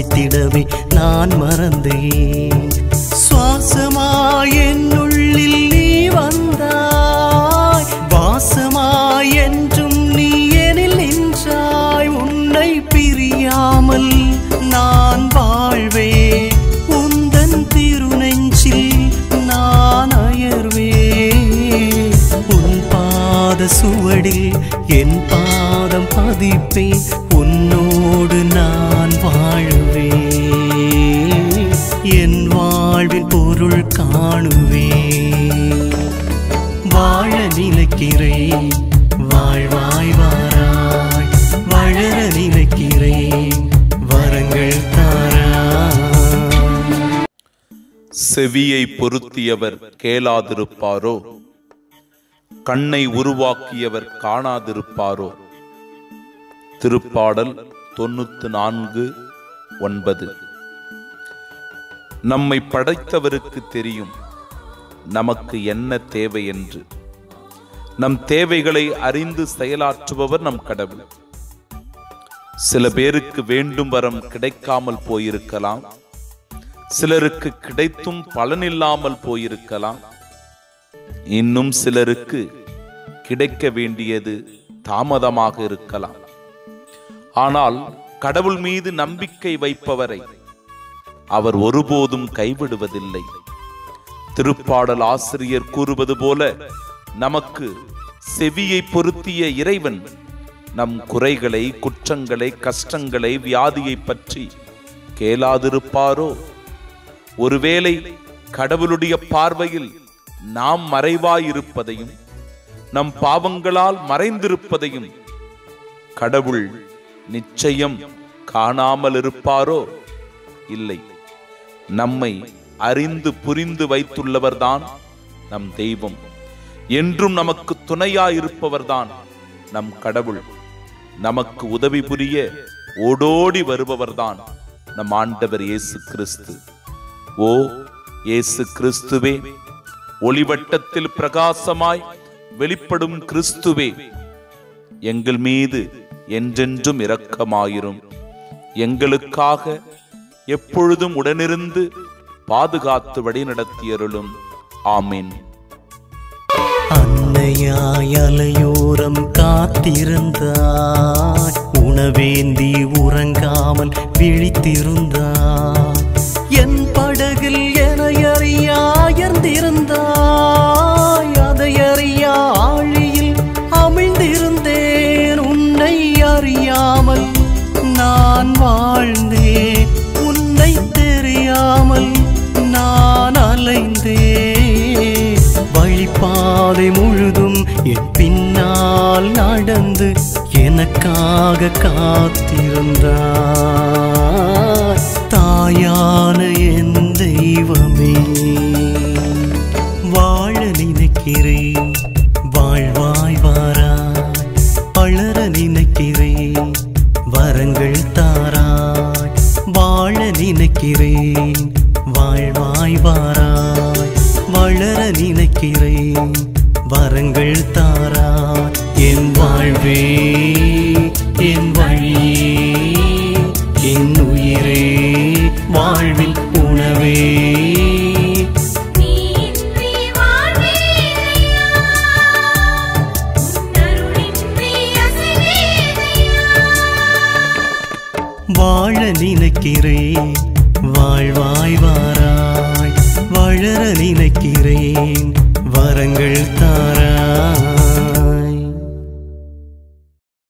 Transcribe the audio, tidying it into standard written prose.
அசைத்திடவே நான் மறந்தேன். சுவாசமாய் என்னுள்ளில் நீ வந்தாய், வாசமாய் என்றும் நீ எனில் நின்றாய். உன்னை பிரியாமல் நான் வாழ்வேன், உந்தன் திருநெஞ்சில் நான் அயர்வேன். உன் பாத சுவடில் என் பாதம் பதிப்பேன், உன்னோடு நான் வாழுவேன். என் வாழ்வின் பொருள் காணுவேன். வாழ நினைக்கிறேன் வாழ்வாய் வாராய், வளர நினைக்கிறேன் வரங்கள் தாராய். செவியை பொருத்தியவர் கேளாதிருப்பாரோ, கண்ணை உருவாக்கியவர் காணாதிருப்பாரோ. திருப்பாடல் 94:9. நம்மை படைத்தவருக்கு தெரியும் நமக்கு என்ன தேவை என்று. நம் தேவைகளை அறிந்து செயலாற்றுபவர் நம் கடவுள். சில பேருக்கு வேண்டும் வரம் கிடைக்காமல் போயிருக்கலாம், சிலருக்கு கிடைத்தும் பலனில்லாமல் போயிருக்கலாம், இன்னும் சிலருக்கு கிடைக்க வேண்டியது தாமதமாக இருக்கலாம். ஆனால் கடவுள் மீது நம்பிக்கை வைப்பவரை அவர் ஒருபோதும் கைவிடுவதில்லை. திருப்பாடல் ஆசிரியர் கூறுவது போல, நமக்கு செவியை பொருத்திய இறைவன் நம் குறைகளை, குற்றங்களை, கஷ்டங்களை, வியாதியை பற்றி கேளாதிருப்பாரோ? ஒருவேளை கடவுளுடைய பார்வையில் நாம் மறைவாயிருப்பதையும் நம் பாவங்களால் மறைந்திருப்பதையும் கடவுள் நிச்சயம் காணாமல் இருப்பாரோ? இல்லை. நம்மை அறிந்து புரிந்து வைத்துள்ளவர்தான் நம் தெய்வம். என்றும் நமக்கு துணையாயிருப்பவர்தான் நம் கடவுள். நமக்கு உதவி புரிய ஓடோடி வருபவர்தான் நம் ஆண்டவர் இயேசு கிறிஸ்து. ஓ இயேசு கிறிஸ்துவே, ஒளிவட்டத்தில் பிரகாசமாய் வெளிப்படும் கிறிஸ்துவே, எங்கள் மீது என்றென்றும் இரக்கமாயிரும். எங்களுக்காக எப்பொழுதும் உடனிருந்து பாதுகாத்து வழிநடத்தியருளும். ஆமீன். அன்னையாய் அலையோரம் காத்திருந்தாய், உணவேந்தி உறங்காமல் விழித்திருந்தாய். என் படகில் என அறியாயர்ந்திருந்தாய், அதை அறியா ஆழியில் அமிழ்ந்திருந்தேன். உன்னை அறியாமல் நான் வாழ்ந்தேன், உன்னை தெரியாமல் நான் அலைந்தேன். வழிபாதை முழுதும் என் பின்னால் நடந்து எனக்காக காத்திருந்தாய். தாயான என் தெய்வமே, வாழ நினைக்கிறேன் வாழ்வாய் வாராய், வளர நினைக்கிறேன் வரங்கள் தாராய். வாழ நினைக்கிறேன் வாழ்வாய் வாராய், வளர நினைக்கிறேன் வரங்கள் தாராய். என் வாழ்வே, என் வழியே, என் உயிரே, வாழ்வில் உணவே. வாழ நினைக்கிறேன் வாழ்வாய் வாராய், வளர நினைக்கிறேன் வரங்கள் தாராய்.